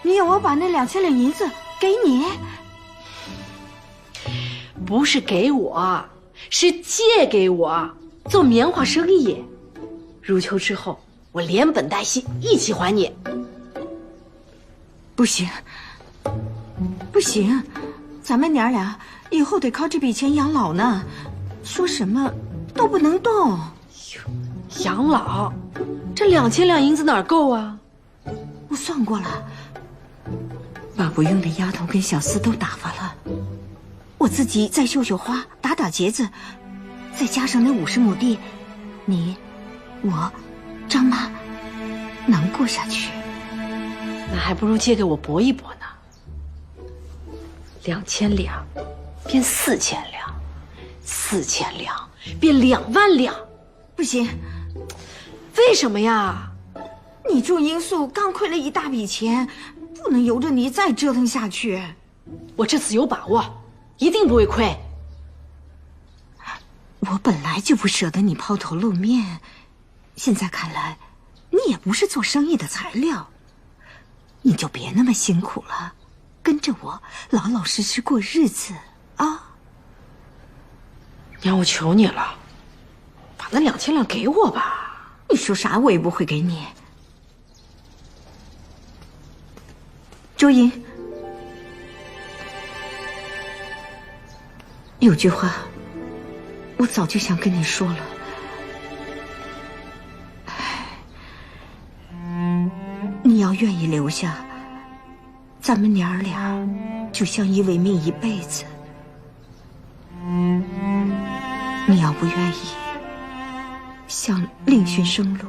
你要我把那2000两银子给你？不是给我，是借给我做棉花生意。入秋之后，我连本带息一起还你。不行，不行，咱们娘俩以后得靠这笔钱养老呢，说什么都不能动。养老，这2000两银子哪儿够啊？我算过了，把不用的丫头跟小厮都打发了，我自己再绣绣花，打打结子，再加上那50亩地，你、我、张妈能过下去。那还不如借给我搏一搏呢。2000两变4000两，4000两变2万两。不行，为什么呀？你祝英素刚亏了一大笔钱，不能由着你再折腾下去。我这次有把握，一定不会亏。我本来就不舍得你抛头露面，现在看来，你也不是做生意的材料，你就别那么辛苦了，跟着我老老实实过日子啊！娘，我求你了，把那2000两给我吧。你说啥我也不会给你。周莹，有句话我早就想跟你说了，你要愿意留下，咱们娘儿俩就相依为命一辈子。你要不愿意，想另寻生路，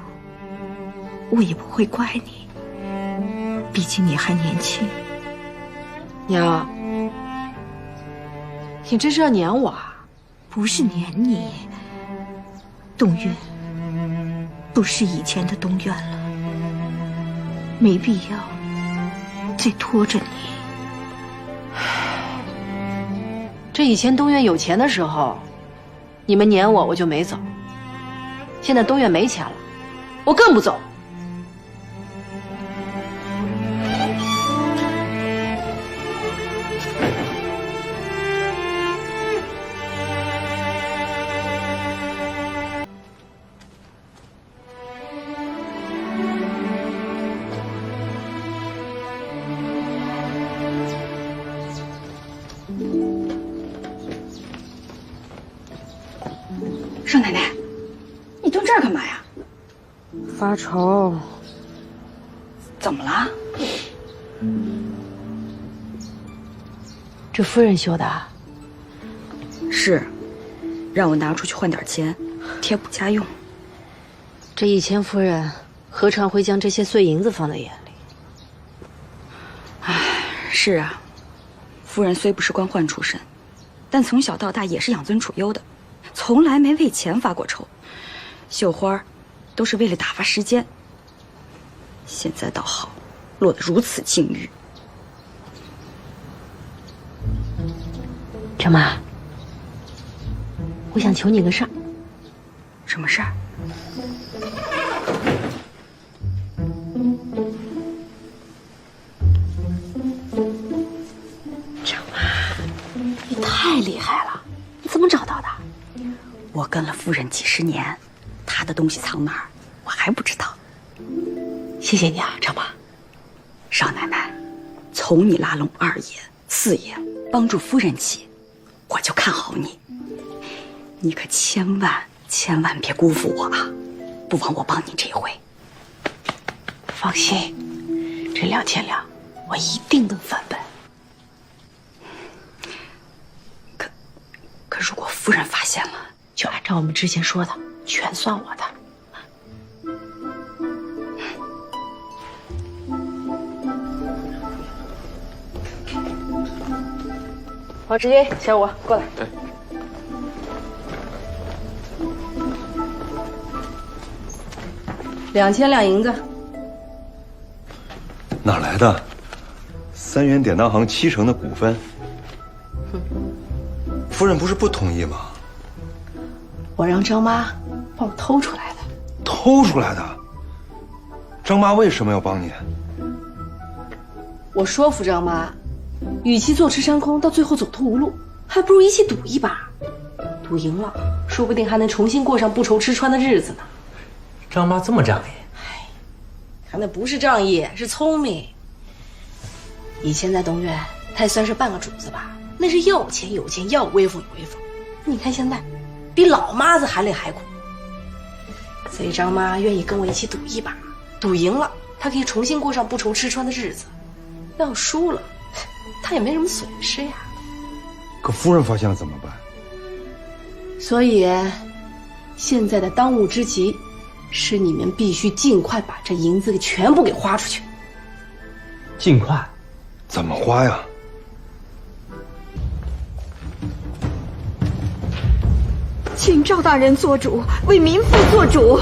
我也不会怪你，毕竟你还年轻。娘，你这是要撵我啊？不是撵你，东院不是以前的东院了，没必要再拖着你。这以前东院有钱的时候，你们撵我，我就没走。现在东院没钱了，我更不走。少奶奶，你蹲这儿干嘛呀？发愁。怎么了？这夫人修的？是，让我拿出去换点钱，贴补家用。这以前夫人何尝会将这些碎银子放在眼里？唉，是啊，夫人虽不是官宦出身，但从小到大也是养尊处优的，从来没为钱发过愁。绣花都是为了打发时间。现在倒好，落得如此境遇。张妈，我想求你个事儿。什么事儿？张妈，你太厉害了，你怎么找到的？我跟了夫人几十年，她的东西藏哪儿，我还不知道。谢谢你啊，张妈。少奶奶，从你拉拢2爷、4爷，帮助夫人起，我就看好你。你可千万别辜负我啊！不枉我帮你这一回。放心，这2000两我一定能翻本。可如果夫人发现了，就按照我们之前说的，全算我的。王志军，小五过来。对。2000两银子。哪来的？3元典当行70%的股份。夫人不是不同意吗？我让张妈帮我偷出来的。偷出来的？张妈为什么要帮你？我说服张妈，与其坐吃山空，到最后走投无路，还不如一起赌一把。赌赢了，说不定还能重新过上不愁吃穿的日子呢。张妈这么仗义，她那不是仗义，是聪明。以前在东院，她也算是半个主子吧，那是要钱有钱，要威风有威风。你看现在，比老妈子还累还苦。所以张妈愿意跟我一起赌一把，赌赢了，她可以重新过上不愁吃穿的日子；要输了，她也没什么损失呀。可夫人发现了怎么办？所以，现在的当务之急，是你们必须尽快把这银子给全部给花出去。尽快？怎么花呀？请赵大人做主，为民妇做主。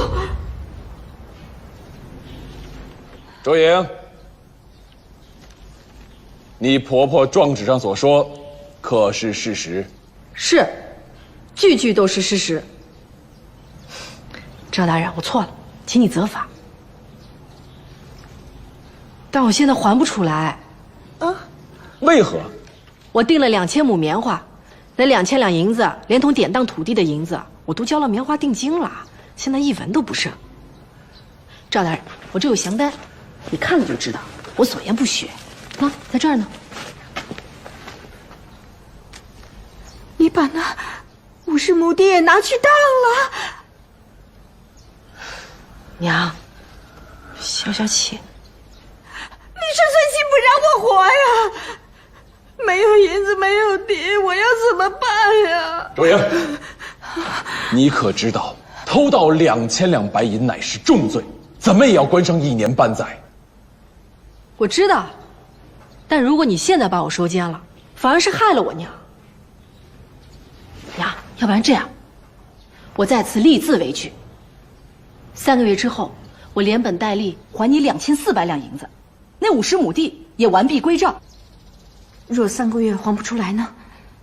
周莹，你婆婆状纸上所说，可是事实？是，句句都是事实。赵大人，我错了，请你责罚。但我现在还不出来。为何？我订了2000亩棉花，那2000两银子，连同典当土地的银子，我都交了棉花定金了，现在一文都不剩。赵大人，我这有详单，你看了就知道，我所言不虚。啊，在这儿呢。你把那50亩地也拿去当了。娘，消消气。你是存心不让我活呀？没有银子，没有地，我要怎么办呀？周莹，你可知道偷盗2000两白银乃是重罪，怎么也要关上1年半载。我知道，但如果你现在把我收监了，反而是害了我娘。娘，要不然这样，我在此立字为据，3个月之后，我连本带利还你2400两银子，那50亩地也完璧归赵。若3个月还不出来呢？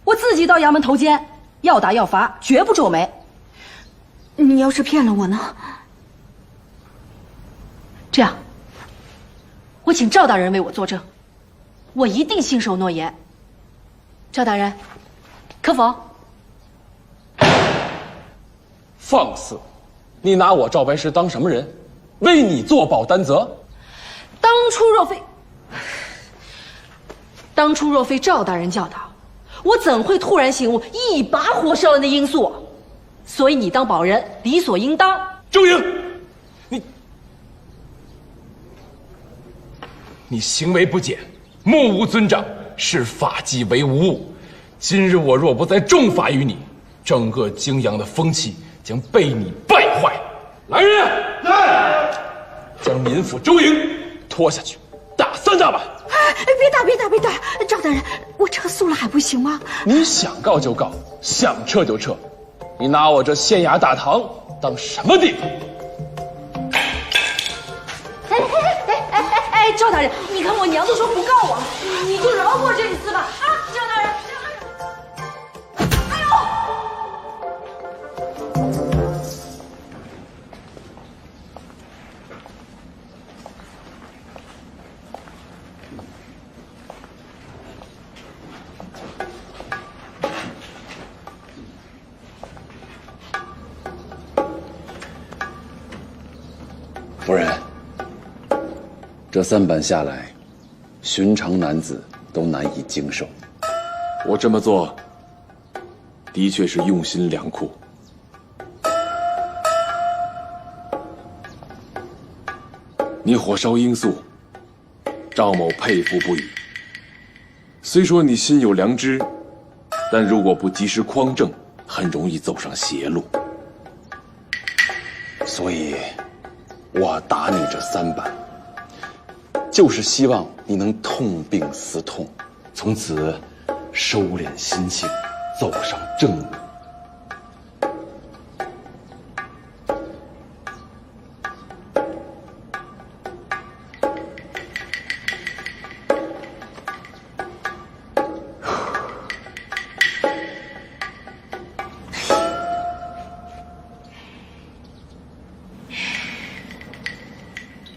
我自己到衙门投监，要打要罚，绝不皱眉。你要是骗了我呢？这样，我请赵大人为我作证，我一定信守诺言。赵大人，可否？放肆！你拿我赵白石当什么人？为你作保担责？当初若非赵大人教导，我怎会突然醒悟，一把火烧了那罂粟？所以你当保人理所应当。周莹，你行为不检，目无尊长，视法纪为无物。今日我若不再重罚于你，整个泾阳的风气将被你败坏。来人，来，将民妇周莹拖下去，打3大板。别打！赵大人，我撤诉了还不行吗？你想告就告，想撤就撤，你拿我这县衙大堂当什么地方？赵大人，你看我娘都说不告我了，你就饶过这一次吧。啊，赵大人，哎夫人，这3板下来，寻常男子都难以经受。我这么做，的确是用心良苦。你火烧罂粟，赵某佩服不已。虽说你心有良知，但如果不及时匡正，很容易走上邪路。所以，我打你这3板，就是希望你能痛并思痛，从此收敛心性，走上正路。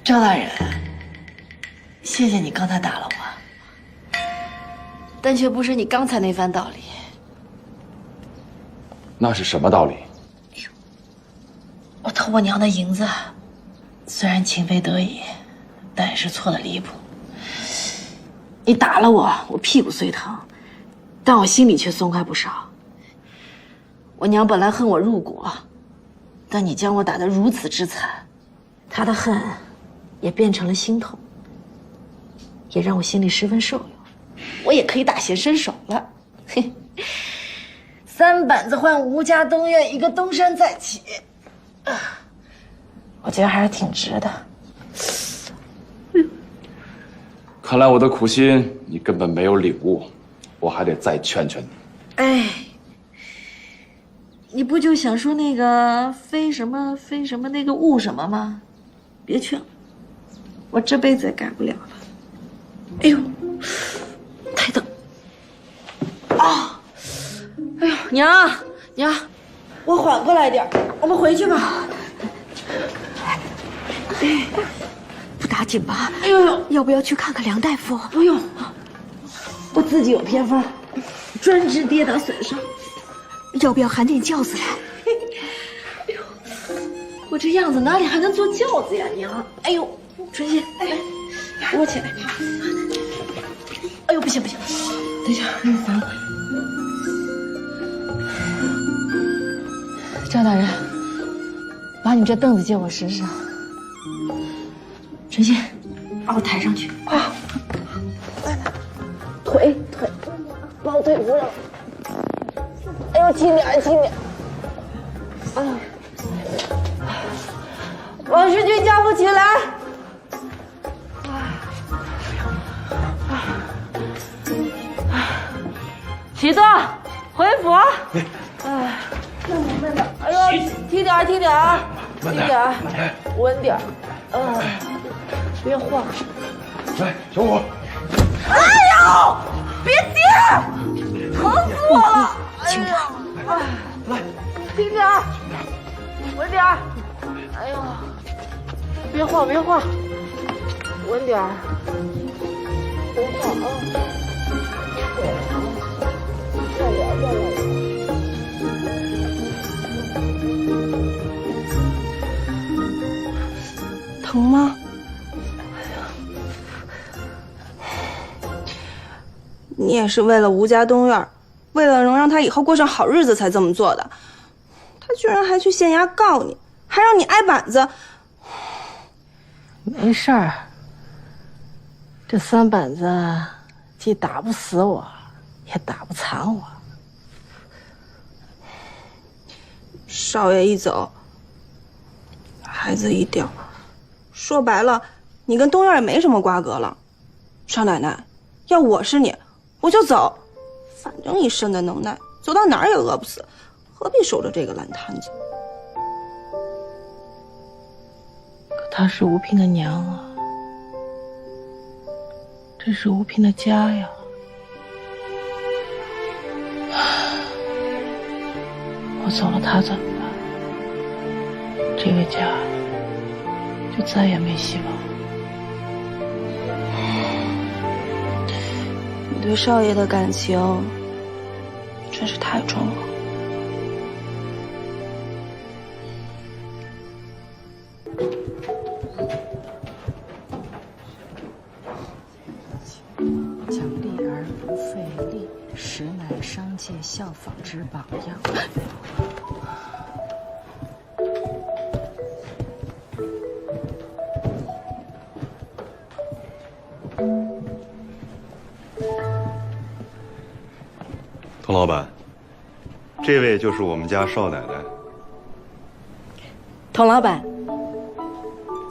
赵大人，谢谢你刚才打了我。但却不是你刚才那番道理。那是什么道理？我偷我娘的银子，虽然情非得已，但也是错的离谱。你打了我，我屁股虽疼，但我心里却松快不少。我娘本来恨我入骨，但你将我打得如此之惨，她的恨也变成了心痛，也让我心里十分受用。我也可以大显身手了。嘿，3板子换吴家东院一个东山再起，我觉得还是挺值的。看来我的苦心你根本没有领悟，我还得再劝劝你。哎，你不就想说那个非什么那个悟什么吗？别劝了，我这辈子也改不了了。哎呦，太疼！啊！哎呦，娘，我缓过来点，我们回去吧。不打紧吧？哎呦，要不要去看看梁大夫？不用，我自己有偏方，专治跌打损伤。要不要喊点轿子来？哎呦，我这样子哪里还能坐轿子呀，娘！哎呦，春心，来，扶我起来。哎呦，不行，等一下，那个烦。赵大人，把你这凳子借我使使。春心，把我抬上去啊！来，腿，把我腿扶上。哎呦，轻点！啊！王世军叫不起来。启动，回府。哎，慢点！哎呦，轻点啊！轻点，稳点。别晃！来，小虎。哎呦，别接！疼死我了！轻点，来，轻点，稳点。哎呦，别晃，稳点，别晃啊！慢点。疼吗？你也是为了吴家东院，为了能让他以后过上好日子才这么做的。他居然还去县衙告你，还让你挨板子。没事儿，这3板子既打不死我，也打不残我。少爷一走，孩子一掉，说白了，你跟东院也没什么瓜葛了。少奶奶，要我是你，我就走，反正一身的能耐，走到哪儿也饿不死，何必守着这个烂摊子？可她是吴聘的娘啊，这是吴聘的家呀。我走了，她怎么办？这个家就再也没希望。你对少爷的感情真是太重了。奖励而不费力，实乃商界效仿之榜样。童老板，这位就是我们家少奶奶。童老板，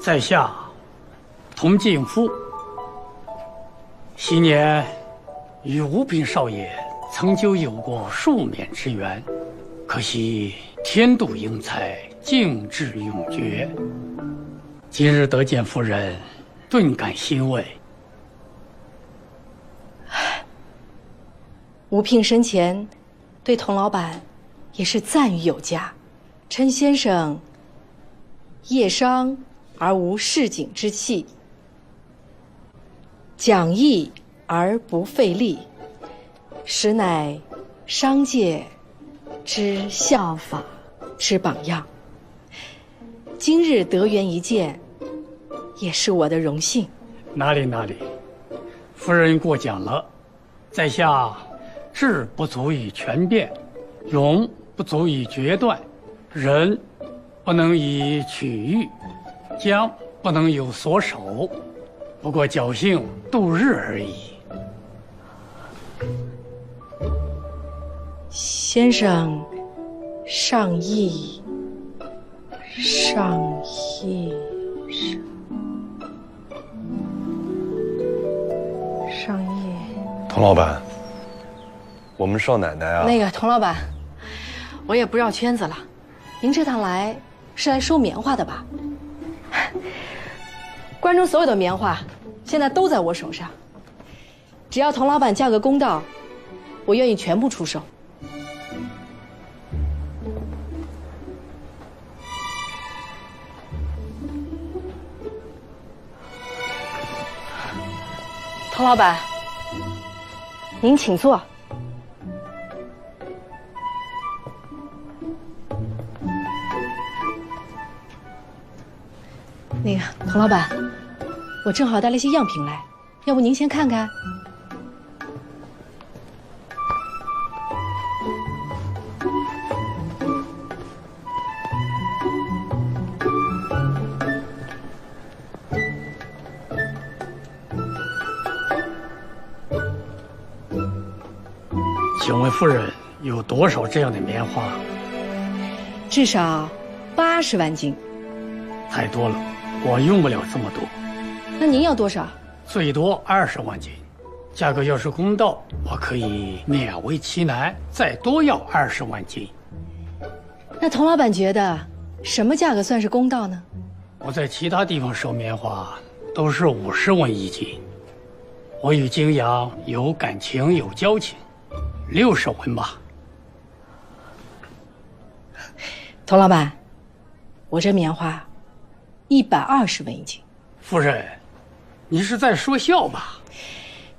在下童敬夫，昔年与吴聘少爷曾就有过数面之缘，可惜天妒英才，敬志永绝。今日得见夫人，顿感欣慰。吴聘生前对童老板也是赞誉有加，称先生业商而无市井之气，讲义而不费力，实乃商界之效法之榜样。今日得缘一见，也是我的荣幸。哪里，夫人过奖了。在下志不足以全变，勇不足以决断，仁不能以取喻，将不能有所守，不过侥幸度日而已。先生上意。童老板，我们少奶奶啊，那个童老板，我也不绕圈子了，您这趟来是来收棉花的吧？关中所有的棉花现在都在我手上，只要童老板价格公道，我愿意全部出售。童老板，您请坐。那个童老板，我正好带了一些样品来，要不您先看看？请问夫人有多少这样的棉花？至少80万斤。太多了，我用不了这么多。那您要多少？最多20万斤。价格要是公道，我可以勉为其难，再多要20万斤。那童老板觉得什么价格算是公道呢？我在其他地方收棉花都是50文一斤，我与泾阳有感情有交情，60文吧。童老板，我这棉花120文一斤。夫人，你是在说笑吧？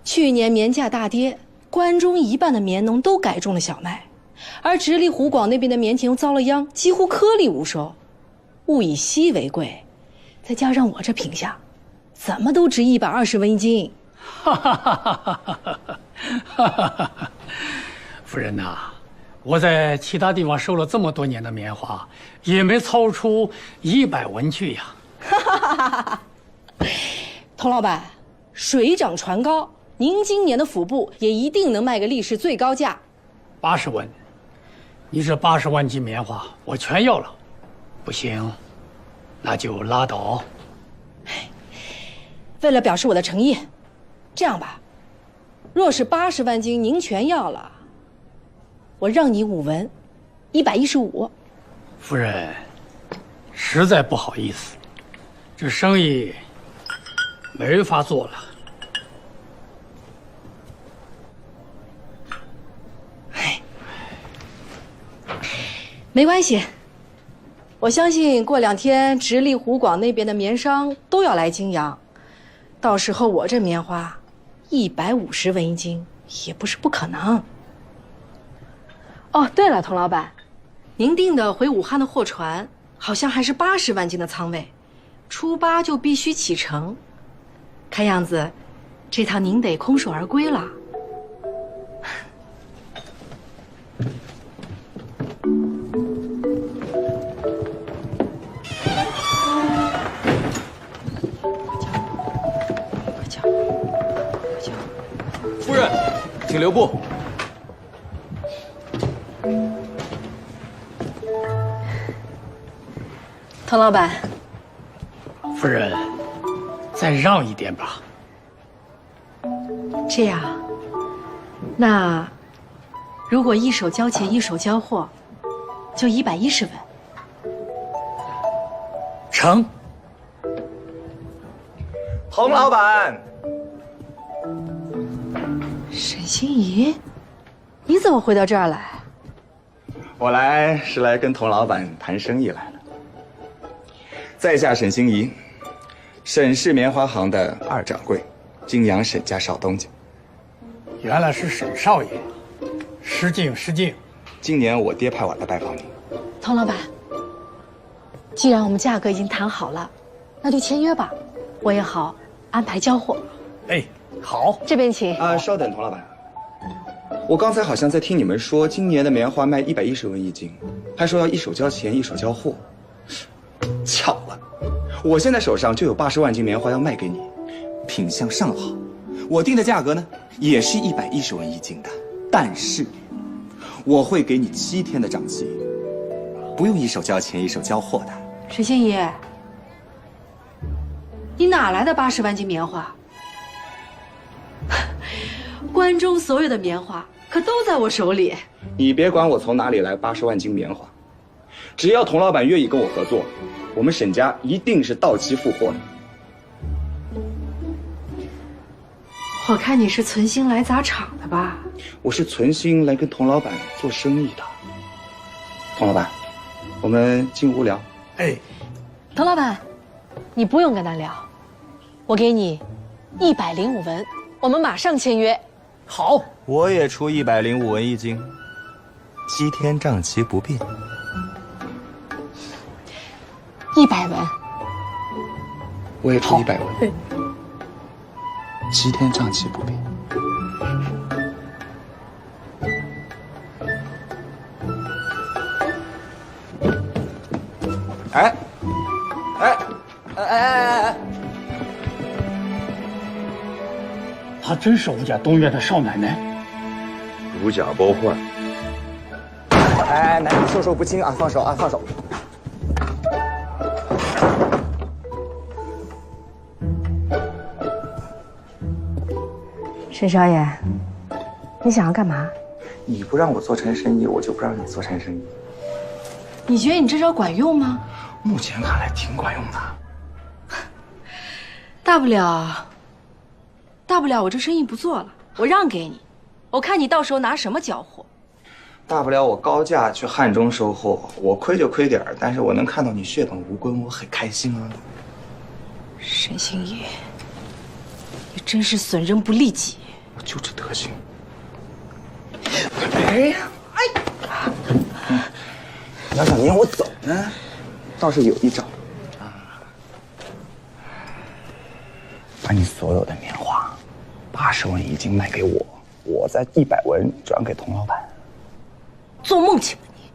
去年棉价大跌，关中一半的棉农都改种了小麦，而直隶湖广那边的棉田又遭了殃，几乎颗粒无收。物以稀为贵，再加上我这品相，怎么都值120文一斤。哈哈哈哈哈哈！夫人呐，我在其他地方收了这么多年的棉花，也没操出100文去呀。哈哈哈哈哈！童老板，水涨船高，您今年的府部也一定能卖个历史最高价。80文，你这80万斤棉花我全要了。不行，那就拉倒。为了表示我的诚意，这样吧，若是80万斤您全要了，我让你5文，115。夫人，实在不好意思，这生意没法做了。没关系，我相信过2天直隶湖广那边的棉商都要来泾阳，到时候我这棉花150文一斤也不是不可能。哦，对了，童老板，您订的回武汉的货船好像还是80万斤的仓位，初8就必须启程，看样子这趟您得空手而归了。夫人，请留步。童老板，夫人，再让一点吧。这样，那如果一手交钱一手交货，就110文。成。童老板，沈心怡，你怎么回到这儿来？我来是来跟童老板谈生意来了。在下沈心怡，沈氏棉花行的2掌柜，泾阳沈家少东家。原来是沈少爷。失敬失敬。今年我爹派我来拜访你。童老板，既然我们价格已经谈好了，那就签约吧，我也好安排交货。哎，好，这边请。稍等，童老板，我刚才好像在听你们说，今年的棉花卖110文一斤，还说要一手交钱一手交货。巧了，我现在手上就有80万斤棉花要卖给你，品相上好，我定的价格呢也是110文一斤的，但是我会给你7天的账期，不用一手交钱一手交货的。沈星移，你哪来的80万斤棉花？关中所有的棉花可都在我手里。你别管我从哪里来80万斤棉花，只要童老板愿意跟我合作，我们沈家一定是到期付货的。我看你是存心来砸场的吧？我是存心来跟童老板做生意的。童老板，我们进屋聊。哎，童老板，你不用跟他聊，我给你105文，我们马上签约。好，我也出105文一斤，7天账期不变。100文，我也出100文，7天账期不变。哎！她真是我们家东院的少奶奶，如假包换。哎，男女授受不亲啊！放手啊！放手！沈少爷，你想要干嘛？你不让我做成生意，我就不让你做成生意。你觉得你这招管用吗？目前看来挺管用的。大不了我这生意不做了，我让给你，我看你到时候拿什么交货。大不了我高价去汉中收货，我亏就亏点儿，但是我能看到你血本无归，我很开心啊。沈星移，你真是损人不利己。我就这德行。你要想撵我走呢，倒是有一招啊，把你所有的棉花80文一斤卖给我，我再100文转给童老板。做梦去吧你！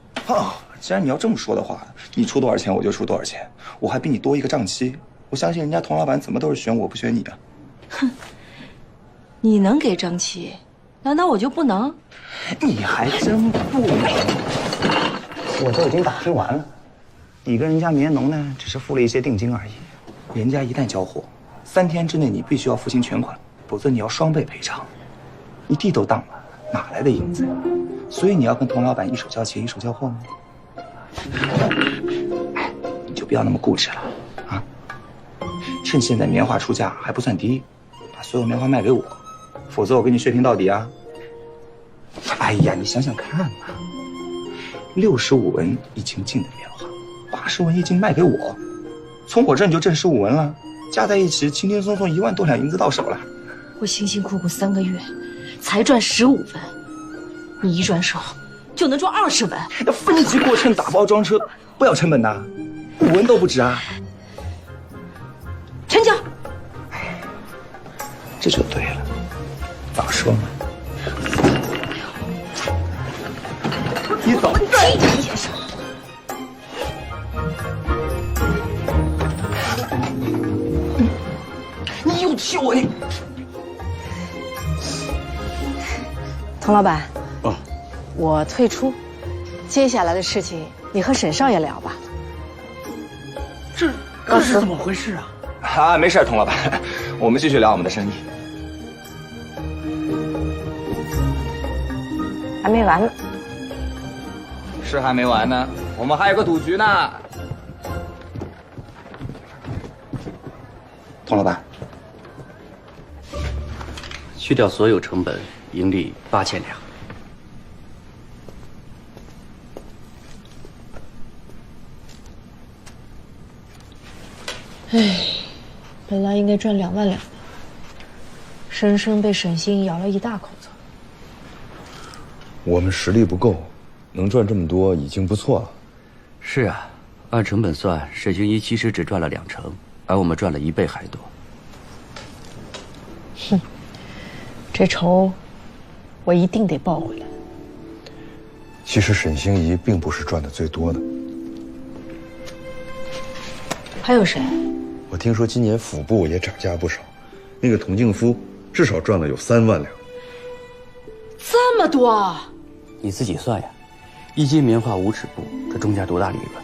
既然你要这么说的话，你出多少钱我就出多少钱，我还比你多一个账期。我相信人家童老板怎么都是选我不选你啊。哼，你能给账期，难道我就不能？你还真不能。我都已经打听完了，你跟人家棉农呢，只是付了一些定金而已。人家一旦交货，3天之内你必须要付清全款，否则你要双倍赔偿。你地都当了，哪来的银子呀？所以你要跟童老板一手交钱一手交货吗？哎，你就不要那么固执了啊！趁现在棉花出价还不算低，把所有棉花卖给我，否则我跟你血拼到底啊！哎呀，你想想看嘛，65文一斤进的棉花，80文一斤卖给我，从我这就挣15文了，加在一起轻轻松松1万多两银子到手了。我辛辛苦苦3个月，才赚15文，你一转手就能赚20文。那分级过秤打包装车不要成本的，5文都不止啊！成交。这就对了，早说嘛！你走，轻点解释。你又气我你！童老板，我退出，接下来的事情你和沈少爷聊吧。这是怎么回事啊？啊，没事，童老板，我们继续聊我们的生意。还没完呢。是还没完呢，我们还有个赌局呢。童老板，去掉所有成本，盈利8000两。唉，本来应该赚2万两的，生生被沈星咬了一大口子。我们实力不够，能赚这么多已经不错了。是啊，按成本算，沈星移其实只赚了2成，而我们赚了1倍还多。哼，这仇我一定得报回来。其实沈星移并不是赚的最多的。还有谁？我听说今年府部也涨价不少，那个童敬夫至少赚了有3万两。这么多？你自己算呀，1斤棉花5尺布，这中间多大利润？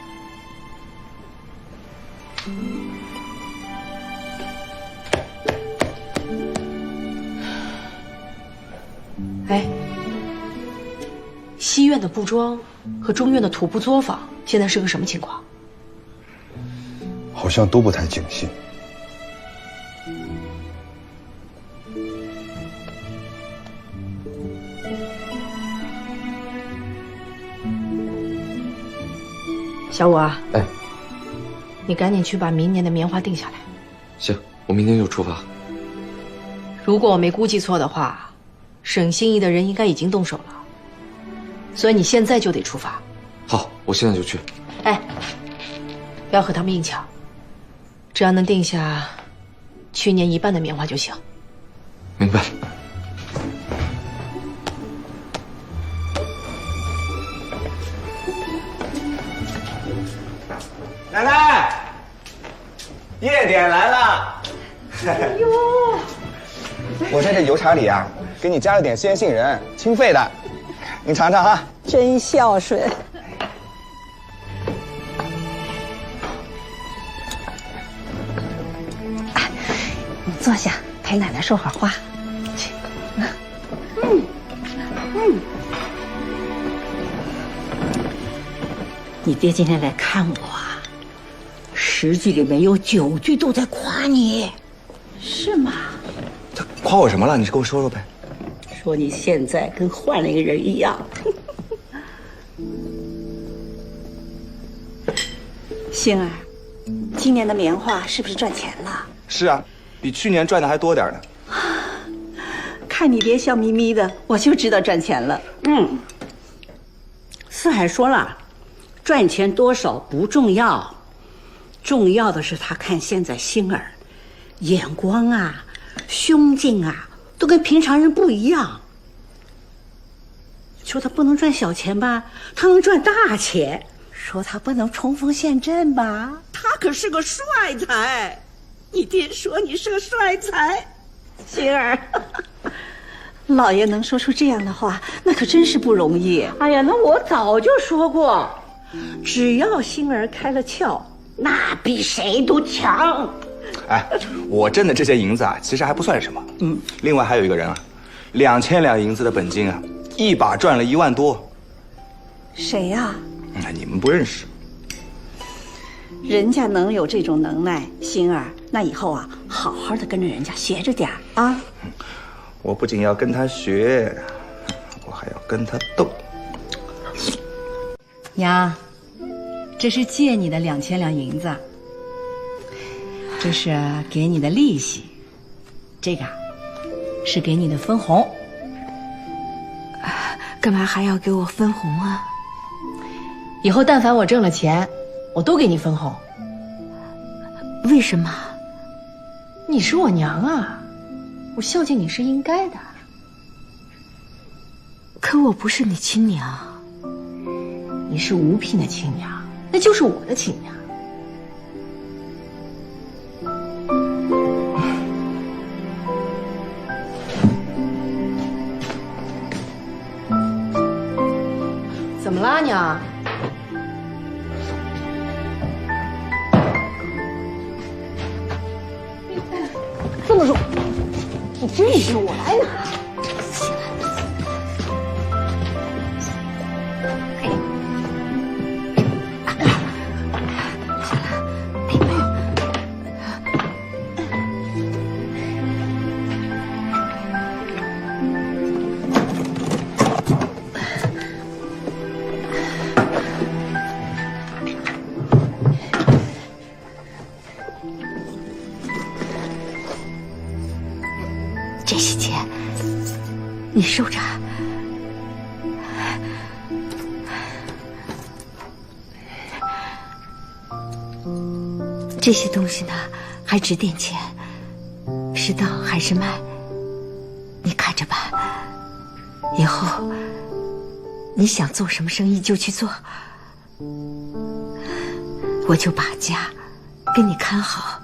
哎，西院的布庄和中院的土布作坊现在是个什么情况？好像都不太景气。小五啊，哎，你赶紧去把明年的棉花定下来。行，我明天就出发。如果我没估计错的话，沈心怡的人应该已经动手了，所以你现在就得出发。好，我现在就去。哎，不要和他们硬抢，只要能定下去年1半的棉花就行。明白。奶奶，夜点来了。哎呦，我在这油茶里啊，给你加了点鲜杏仁，清肺的，你尝尝哈。真孝顺。你坐下，陪奶奶说会儿话。去。你爹今天来看我啊，10句里面有9句都在夸你，是吗？他夸我什么了？你给我说说呗。说你现在跟换了一个人一样。星儿，今年的棉花是不是赚钱了？是啊，比去年赚的还多点呢。看你爹笑眯眯的，我就知道赚钱了。四海说了，赚钱多少不重要，重要的是他看现在星儿，眼光啊、胸襟啊，都跟平常人不一样。说他不能赚小钱吧，他能赚大钱；说他不能冲锋陷阵吧，他可是个帅才。你爹说你是个帅才，星儿，老爷能说出这样的话，那可真是不容易。哎呀，那我早就说过，只要星儿开了窍，那比谁都强。哎，我挣的这些银子啊，其实还不算什么。另外还有一个人啊，2000两银子的本金啊，一把赚了1万多。谁呀？你们不认识。人家能有这种能耐，星儿，那以后啊，好好的跟着人家学着点啊。我不仅要跟他学，我还要跟他斗。娘，这是借你的2000两银子，这是给你的利息，这个是给你的分红。干嘛还要给我分红啊？以后但凡我挣了钱，我都给你分红。为什么？你是我娘啊，我孝敬你是应该的。可我不是你亲娘。你是吴聘的亲娘，那就是我的亲娘。怎么啦，娘？这么重，你真是我来拿。这些钱，你收着。这些东西呢，还值点钱，是当还是卖，你看着办。以后你想做什么生意就去做，我就把家给你看好。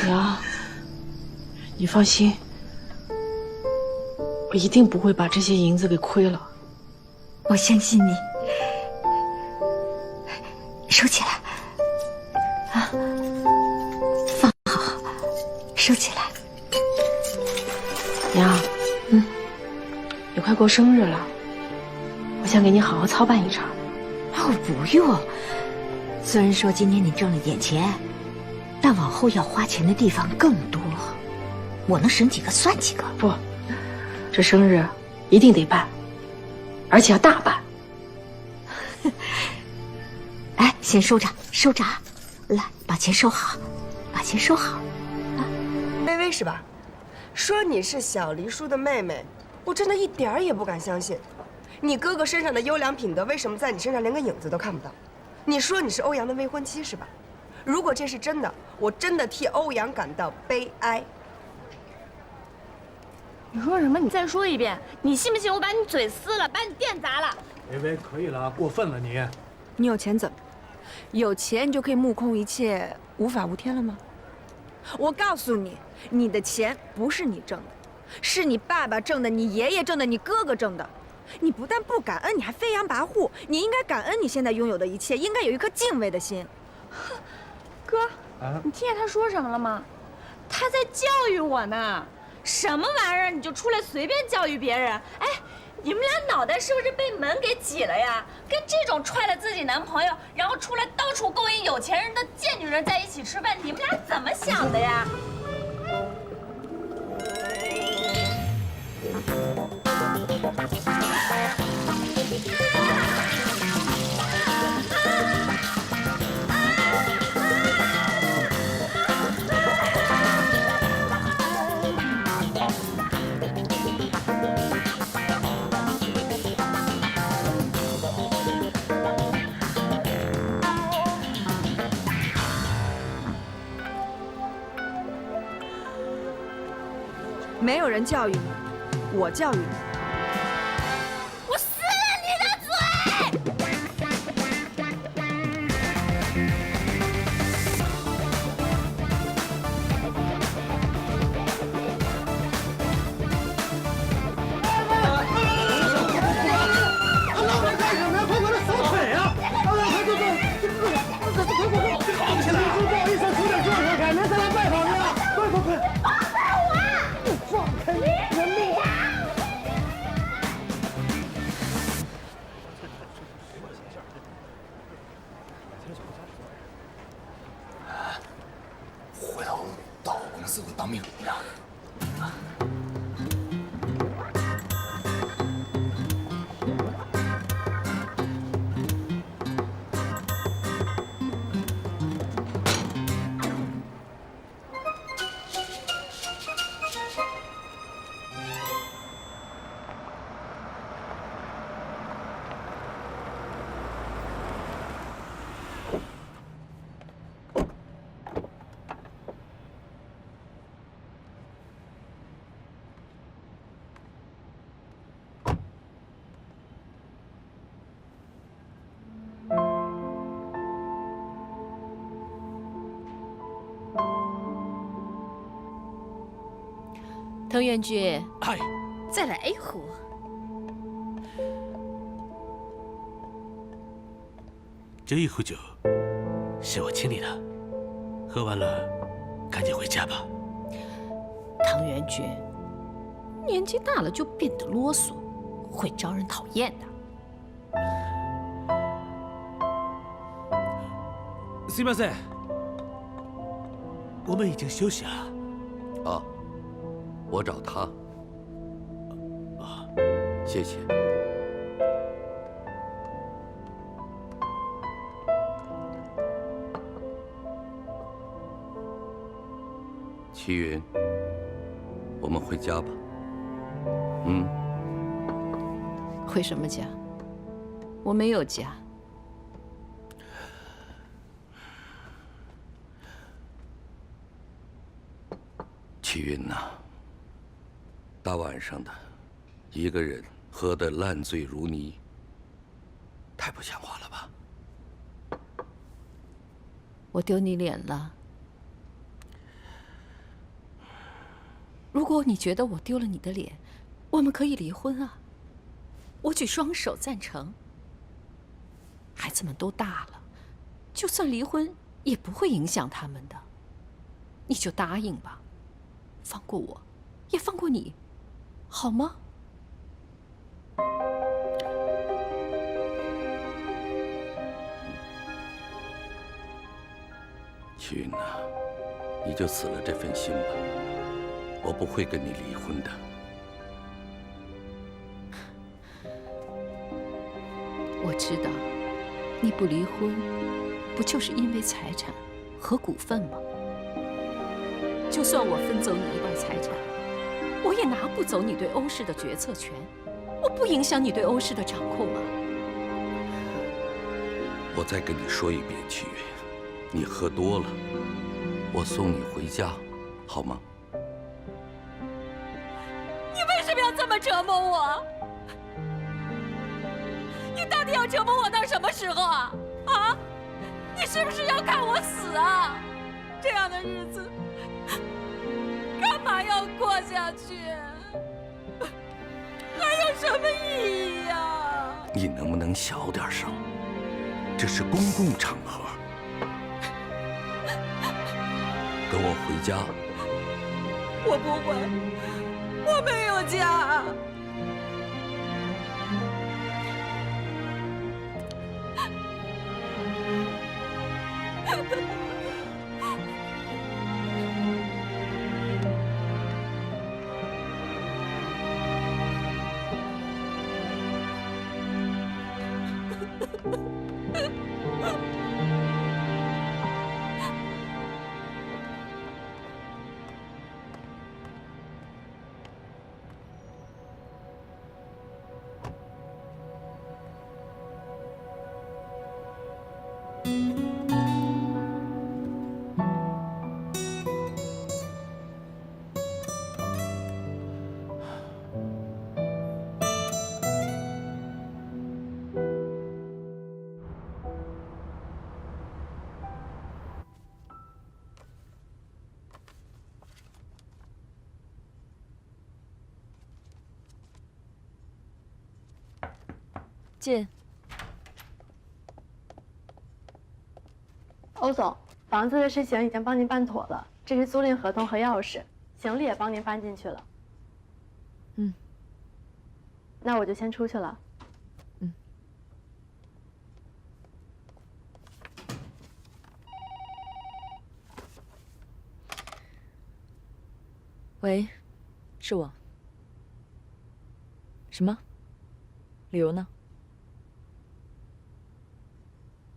娘，你放心，我一定不会把这些银子给亏了。我相信你，收起来，啊，放好，收起来。娘，你快过生日了，我想给你好好操办一场。哦，不用。虽然说今年你挣了点钱，但往后要花钱的地方更多，我能省几个算几个。不，这生日一定得办，而且要大办。哎，先收着，收着啊！来，把钱收好，把钱收好。微微是吧？说你是小黎叔的妹妹，我真的一点儿也不敢相信。你哥哥身上的优良品德，为什么在你身上连个影子都看不到？你说你是欧阳的未婚妻是吧？如果这是真的，我真的替欧阳感到悲哀。你说什么？你再说一遍！你信不信我把你嘴撕了，把你店砸了？微微，可以了，过分了你。你有钱怎么？有钱你就可以目空一切、无法无天了吗？我告诉你，你的钱不是你挣的，是你爸爸挣的，你爷爷挣的，你哥哥挣的。你不但不感恩，你还飞扬跋扈。你应该感恩你现在拥有的一切，应该有一颗敬畏的心。哥，你听见他说什么了吗？他在教育我呢。什么玩意儿你就出来随便教育别人？哎，你们俩脑袋是不是被门给挤了呀？跟这种踹了自己男朋友，然后出来到处勾引有钱人的贱女人在一起吃饭，你们俩怎么想的呀？没有人教育你，我教育你。我撕了你的嘴！回头到我公司当秘书长。滕元君，嗨，再来一壶。这一壶酒是我请你的，喝完了赶紧回家吧。滕元君，年纪大了就变得啰嗦，会招人讨厌的。すいません，我们已经休息了。啊，我找他。啊，谢谢。齐云，我们回家吧。回什么家？我没有家。齐云呐，大晚上的，一个人喝得烂醉如泥，太不像话了吧？我丢你脸了？如果你觉得我丢了你的脸，我们可以离婚啊！我举双手赞成。孩子们都大了，就算离婚也不会影响他们的。你就答应吧，放过我，也放过你，好吗？齐云呐，你就死了这份心吧，我不会跟你离婚的。我知道，你不离婚，不就是因为财产和股份吗？就算我分走你一半财产，我也拿不走你对欧氏的决策权，我不影响你对欧氏的掌控啊。我再跟你说一遍，齐云，你喝多了，我送你回家，好吗？你为什么要这么折磨我？你到底要折磨我到什么时候啊？啊？你是不是要看我死啊？这样的日子干嘛要过下去？还有什么意义呀？你能不能小点声？这是公共场合。跟我回家。我不会，我没有家。进。欧总，房子的事情已经帮您办妥了，这是租赁合同和钥匙，行李也帮您搬进去了。嗯，那我就先出去了。嗯。喂，是我。什么？理由呢？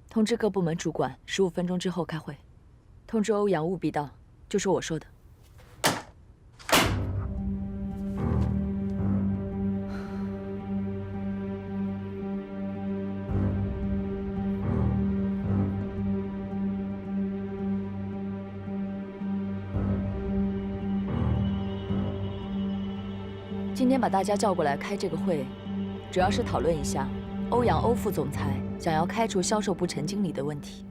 通知各部门主管，15分钟之后开会。通知欧阳务必到，就说我说的。今天把大家叫过来开这个会，主要是讨论一下欧阳欧副总裁想要开除销售部陈经理的问题。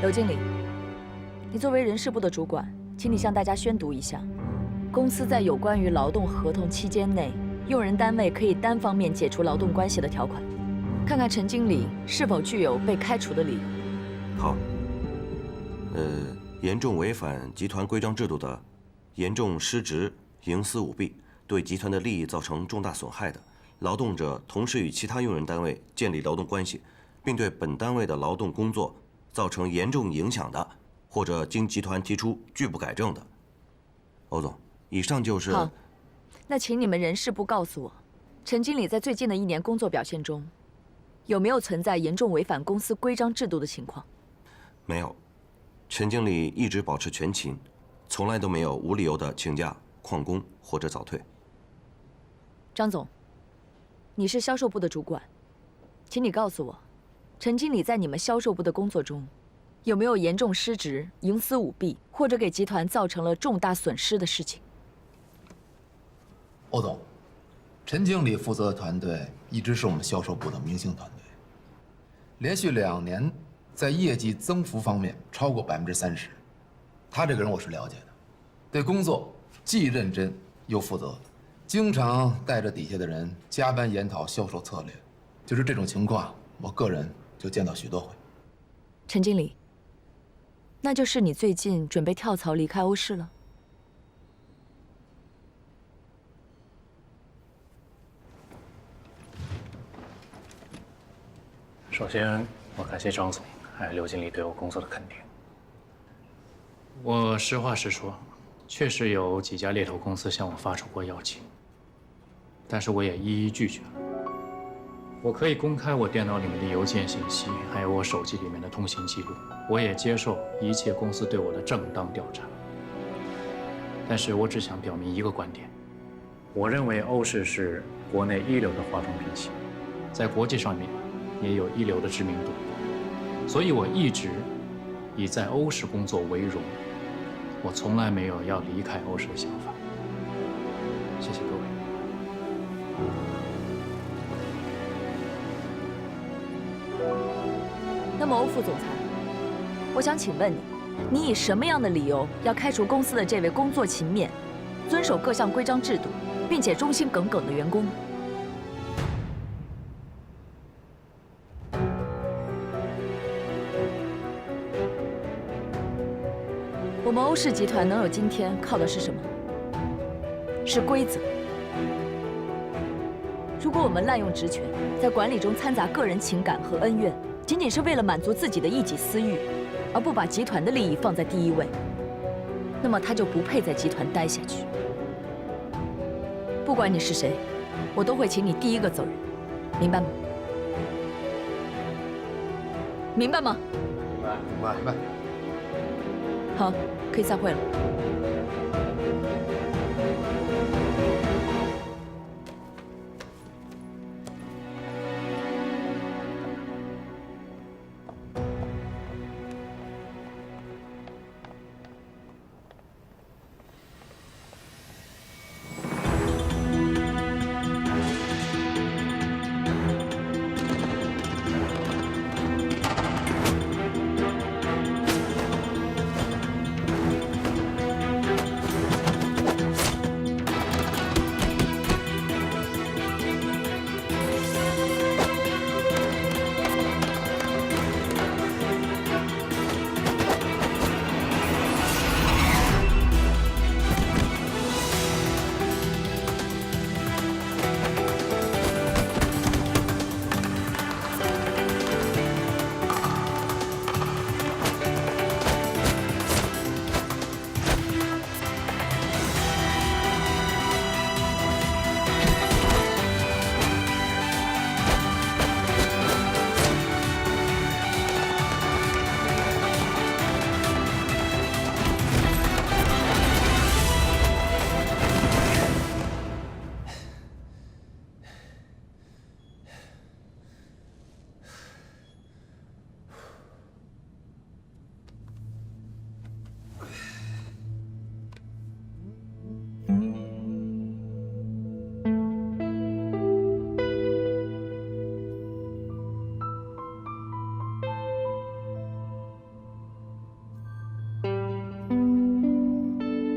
刘经理，你作为人事部的主管，请你向大家宣读一下，公司在有关于劳动合同期间内，用人单位可以单方面解除劳动关系的条款，看看陈经理是否具有被开除的理由。好。严重违反集团规章制度的，严重失职、营私舞弊，对集团的利益造成重大损害的，劳动者同时与其他用人单位建立劳动关系，并对本单位的劳动工作造成严重影响的，或者经集团提出拒不改正的。欧总，以上就是。好，那请你们人事部告诉我，陈经理在最近的1年工作表现中，有没有存在严重违反公司规章制度的情况？没有，陈经理一直保持全勤，从来都没有无理由的请假、旷工或者早退。张总，你是销售部的主管，请你告诉我，陈经理在你们销售部的工作中，有没有严重失职、营私舞弊，或者给集团造成了重大损失的事情？欧总，陈经理负责的团队一直是我们销售部的明星团队，连续2年在业绩增幅方面超过30%。他这个人我是了解的，对工作既认真又负责，经常带着底下的人加班研讨销售策略。就是这种情况，我个人就见到许多回。陈经理，那就是你最近准备跳槽离开欧氏了？首先，我感谢张总还有刘经理对我工作的肯定。我实话实说，确实有几家猎头公司向我发出过邀请，但是我也一一拒绝了。我可以公开我电脑里面的邮件信息，还有我手机里面的通信记录，我也接受一切公司对我的正当调查。但是我只想表明一个观点：我认为欧氏是国内一流的化妆品企业，在国际上面也有一流的知名度，所以我一直以在欧氏工作为荣，我从来没有要离开欧氏的想法。谢谢各位。那么，欧副总裁，我想请问你，你以什么样的理由要开除公司的这位工作勤勉、遵守各项规章制度，并且忠心耿耿的员工呢？我们欧氏集团能有今天，靠的是什么？是规则。如果我们滥用职权，在管理中掺杂个人情感和恩怨，仅仅是为了满足自己的一己私欲，而不把集团的利益放在第一位，那么他就不配在集团待下去。不管你是谁，我都会请你第一个走人，明白吗？明白吗？明白，明白。好，可以散会了。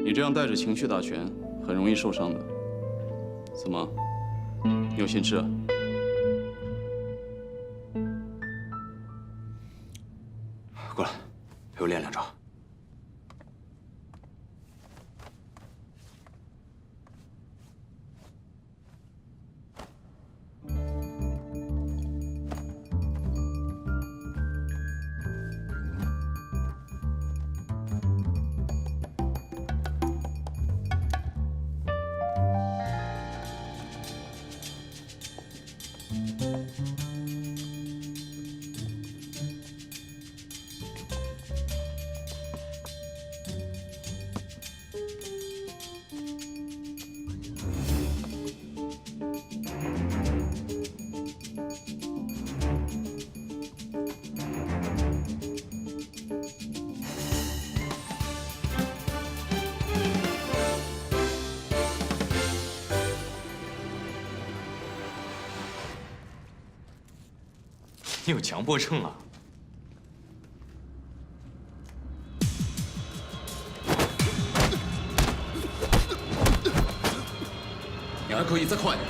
你这样带着情绪打拳，很容易受伤的。怎么，你有心事啊？过来，陪我练2招。你有强迫症啊？你还可以再快点。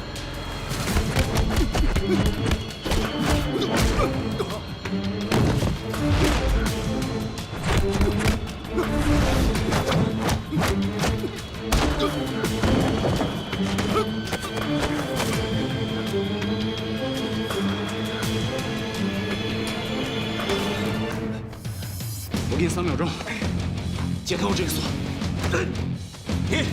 我给你3秒钟，解开我这个锁。1、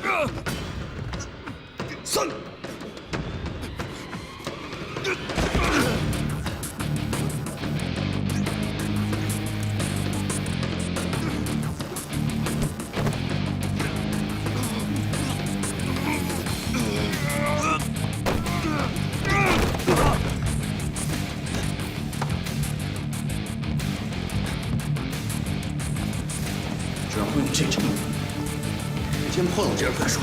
2、3。只要会你这招，先破了我这人再说。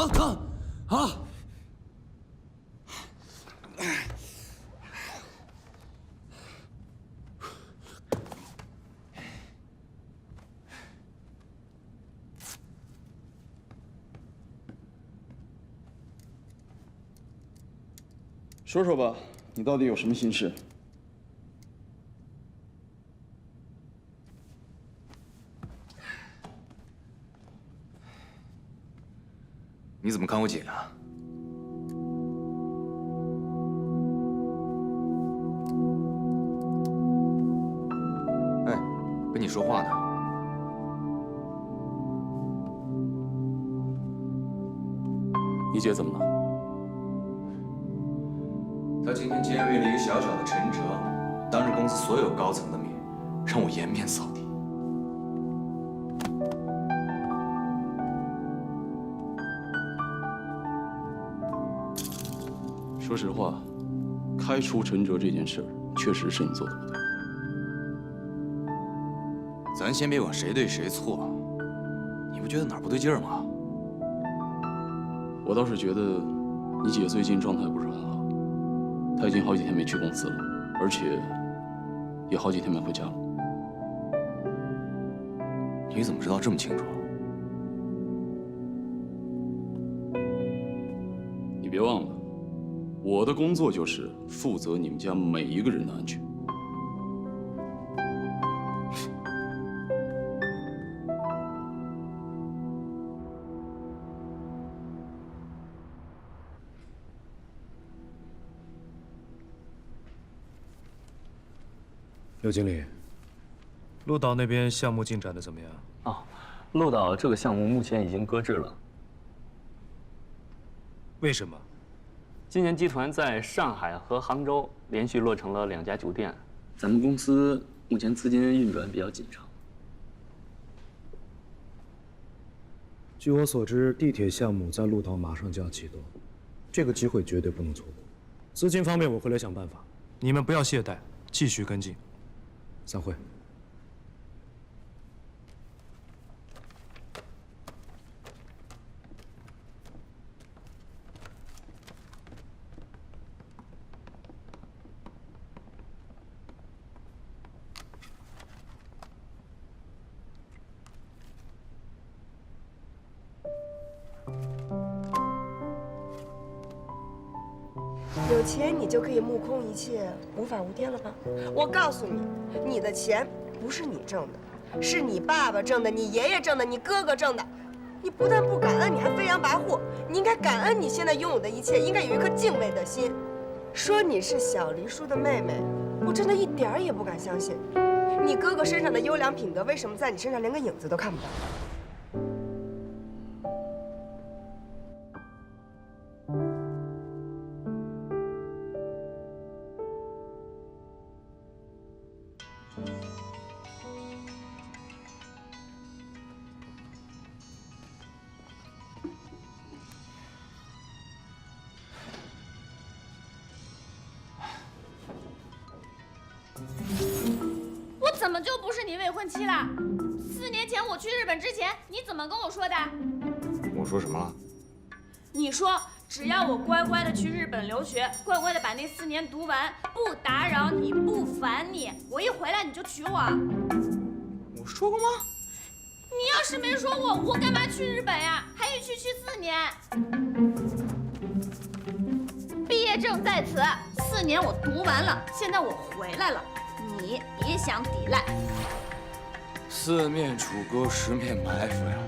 疼啊！说说吧，你到底有什么心事？你怎么看我姐啊？哎，跟你说话呢。你姐怎么了？她今天竟然为了一个小小的陈哲，当着公司所有高层的面，让我颜面扫地。说实话，开除陈哲这件事儿，确实是你做的不对。咱先别管谁对谁错，你不觉得哪儿不对劲儿吗？我倒是觉得你姐最近状态不是很好，她已经好几天没去公司了，而且也好几天没回家了。你怎么知道这么清楚？你别忘了，我的工作就是负责你们家每一个人的安全。刘经理，鹿岛那边项目进展的怎么样？哦，鹿岛这个项目目前已经搁置了。为什么？今年集团在上海和杭州连续落成了2家酒店，咱们公司目前资金运转比较紧张。据我所知，地铁项目在鹿岛马上就要启动，这个机会绝对不能错过。资金方面我会来想办法，你们不要懈怠，继续跟进。散会。有钱你就可以目空一切、无法无天了吗？我告诉你，你的钱不是你挣的，是你爸爸挣的、你爷爷挣的、你哥哥挣的。你不但不感恩，你还飞扬跋扈。你应该感恩你现在拥有的一切，应该有一颗敬畏的心。说你是小黎叔的妹妹，我真的一点儿也不敢相信。你哥哥身上的优良品德，为什么在你身上连个影子都看不到？怎么就不是你未婚妻了？4年前我去日本之前，你怎么跟我说的？我说什么了？你说只要我乖乖的去日本留学，乖乖的把那4年读完，不打扰你，不烦你，我一回来你就娶我。我说过吗？你要是没说我干嘛去日本呀？还一去4年。毕业证在此，4年我读完了，现在我回来了，你别想抵赖。4面楚歌，10面埋伏呀。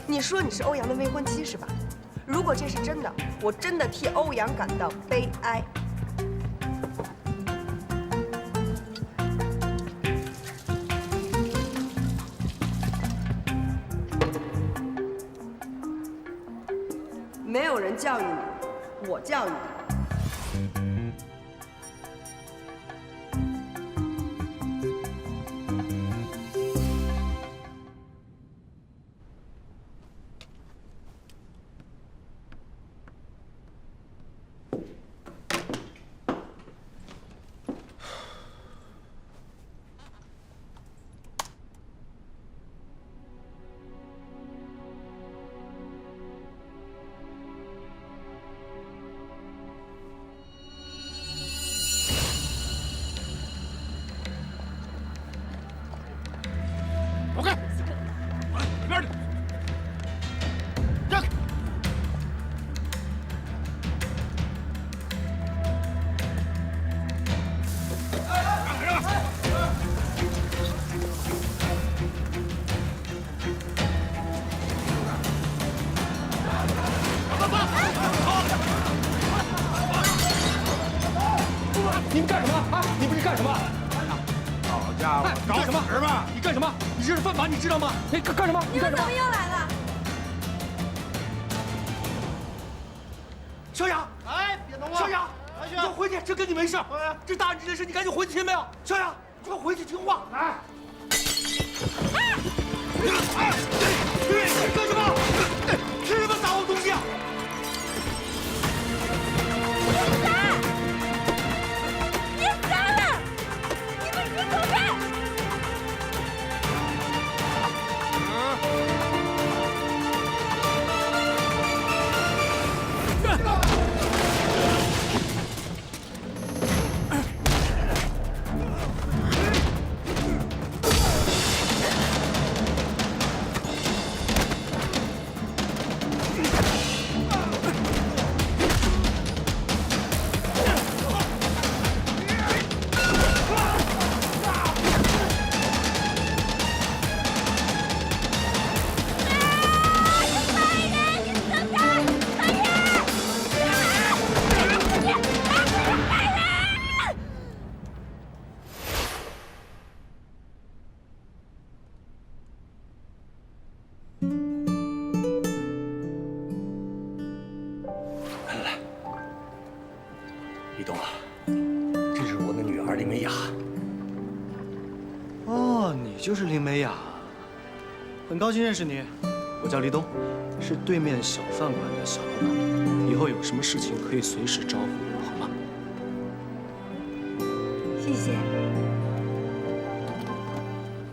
你说你是欧阳的未婚妻是吧？如果这是真的，我真的替欧阳感到悲哀。没有人教育你，我教育你。走开！里边去！让开！让开！你们干什么啊？你们是干什么？好家伙，找什么人吧？你干什么？你这是犯法，你知道吗？你干什么？你干什么？又来了？小雅，哎，别动啊！小雅，你给我回去，这跟你没事。这大人之间事，你赶紧回去，听没有？小雅，你给我回去听话。来。哎，你干什么？吃什么杂货东西啊？别杀了！你们别走开！李东啊，这是我的女儿林美雅。哦，你就是林美雅，很高兴认识你。我叫李东，是对面小饭馆的小老板。以后有什么事情可以随时招呼我，好吗？谢谢，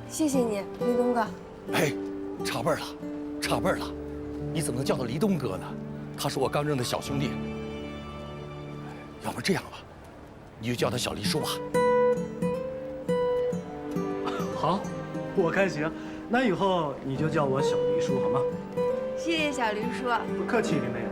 谢谢你，李东哥。哎，差辈儿了，差辈儿了，你怎么能叫他黎东哥呢？他是我刚认的小兄弟。要不这样吧，你就叫他小黎叔吧。好，我看行。那以后你就叫我小黎叔好吗？谢谢小黎叔。不客气，林美雅。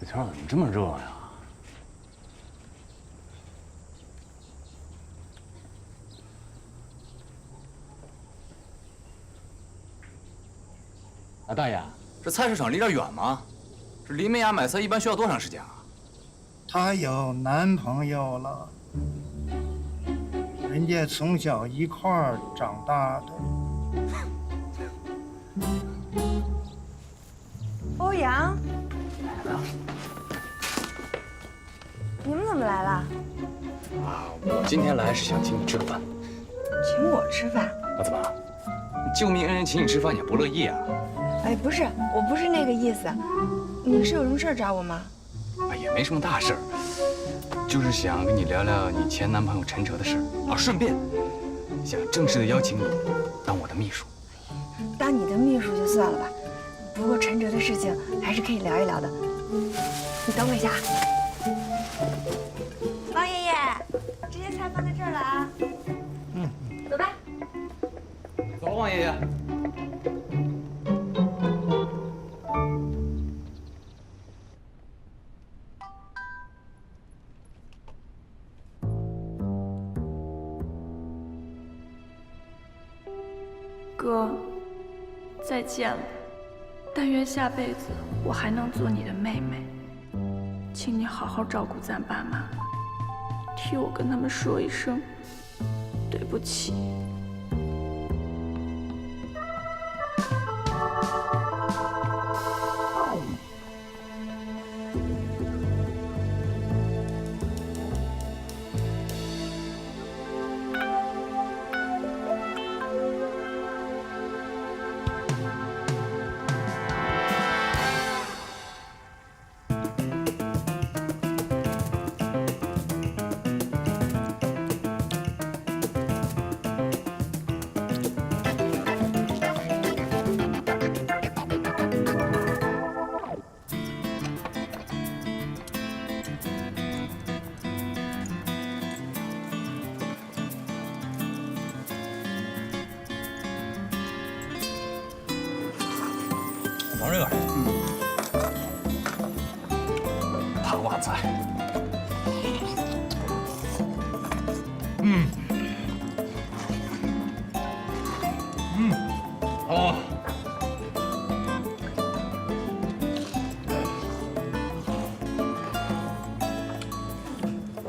这天怎么这么热呀？大爷，这菜市场离这儿远吗？这林美雅买菜一般需要多长时间啊？她有男朋友了，人家从小一块儿长大的。欧阳，你们怎么来了？啊，我今天来是想请你吃个饭。请我吃饭？那怎么？救命恩人请你吃饭，你还不乐意啊？哎，不是，我不是那个意思。你是有什么事儿找我吗？哎，也没什么大事儿，就是想跟你聊聊你前男朋友陈哲的事儿啊，顺便想正式的邀请你当我的秘书。当你的秘书就算了吧，不过陈哲的事情还是可以聊一聊的。你等我一下。王爷爷，这些菜放在这儿了啊。走吧。走了，王爷爷。哥，再见了。但愿下辈子我还能做你的妹妹，请你好好照顾咱爸妈，替我跟他们说一声对不起。往这个，塔瓦菜，好。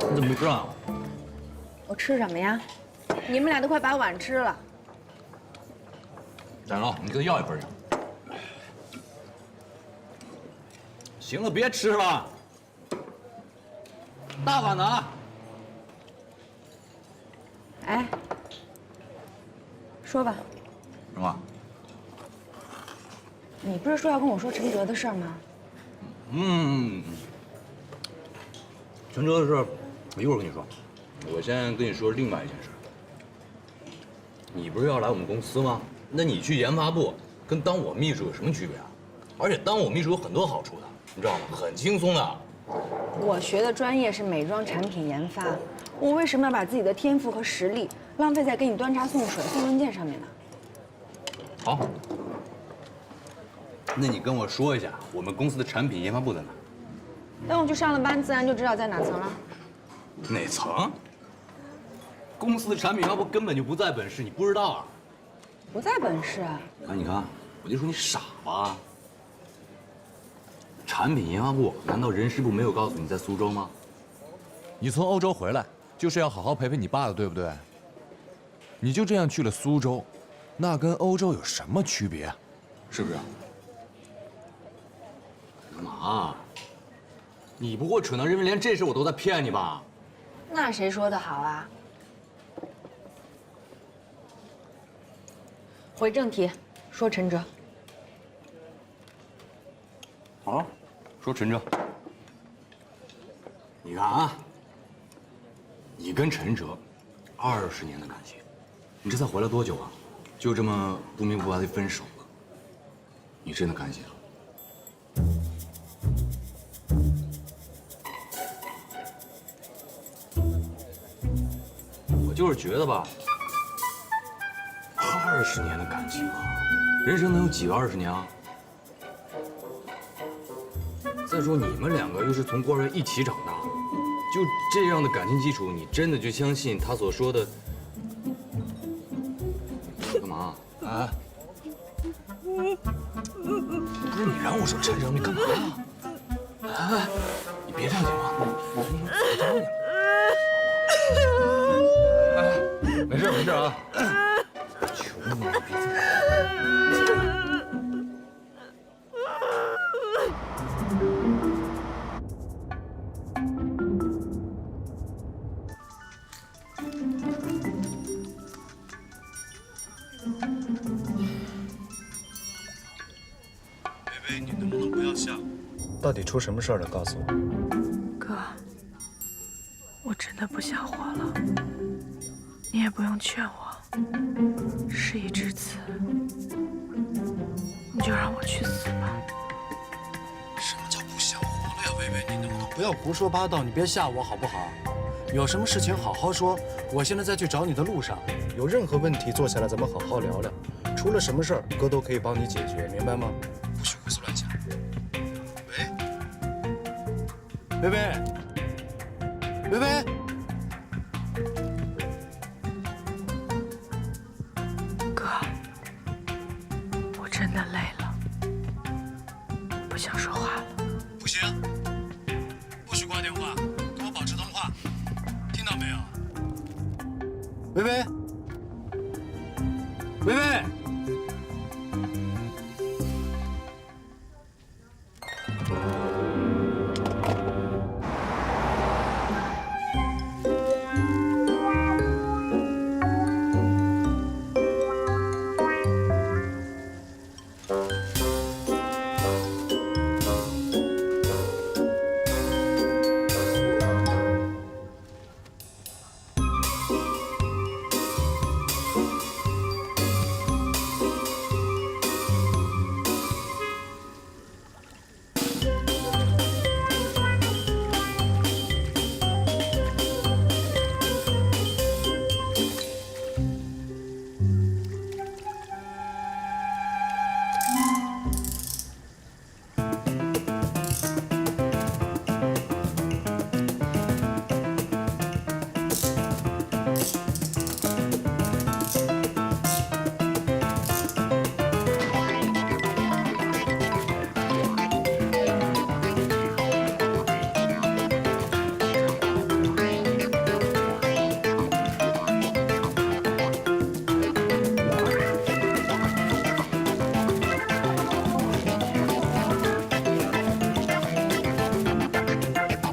你怎么没吃啊？我吃什么呀？你们俩都快把碗吃了。展龙，你给他要一份去。行了，别吃了，大碗拿。哎，说吧，什么？你不是说要跟我说陈哲的事儿吗？陈哲的事，我一会儿跟你说。我先跟你说另外一件事。你不是要来我们公司吗？那你去研发部，跟当我秘书有什么区别啊？而且当我秘书有很多好处的，你知道吗？很轻松的。我学的专业是美妆产品研发，我为什么要把自己的天赋和实力浪费在给你端茶送水、送文件上面呢？好，那你跟我说一下，我们公司的产品研发部在哪？等我去上了班，自然就知道在哪层了。哪层？公司的产品研发部根本就不在本市，你不知道啊？不在本市啊？你看，我就说你傻吧。产品研发部难道人事部没有告诉你在苏州吗？你从欧洲回来就是要好好陪陪你爸的，对不对？你就这样去了苏州，那跟欧洲有什么区别啊？是不是？干嘛？你不会蠢到认为连这事我都在骗你吧？那谁说的好啊？回正题，说陈哲。好，说陈哲。你看啊，你跟陈哲20年的感情，你这才回来多久啊？就这么不明不白的分手了？你真的甘心了？我就是觉得吧，20年的感情啊，人生能有几个20年啊？再说你们两个又是从孤儿院一起长大的，就这样的感情基础，你真的就相信他所说的？干嘛啊？不是你让我说陈哲，你干嘛呀？啊！你别着急嘛，我找你了。哎，没事没事啊。求你了，别这么。薇薇，你能不能不要笑？到底出什么事儿了？告诉我。哥，我真的不想活了，你也不用劝我。事已至此，你就让我去死吧。什么叫不想活了呀，薇薇？你能不能不要胡说八道？你别吓我好不好？有什么事情好好说。我现在在去找你的路上，有任何问题坐下来咱们好好聊聊。出了什么事儿，哥都可以帮你解决，明白吗？不许胡思乱想。喂，薇薇，薇薇。哥，我真的累了，不想说话了。不行，不许挂电话，跟我保持通话，听到没有？薇薇，薇薇。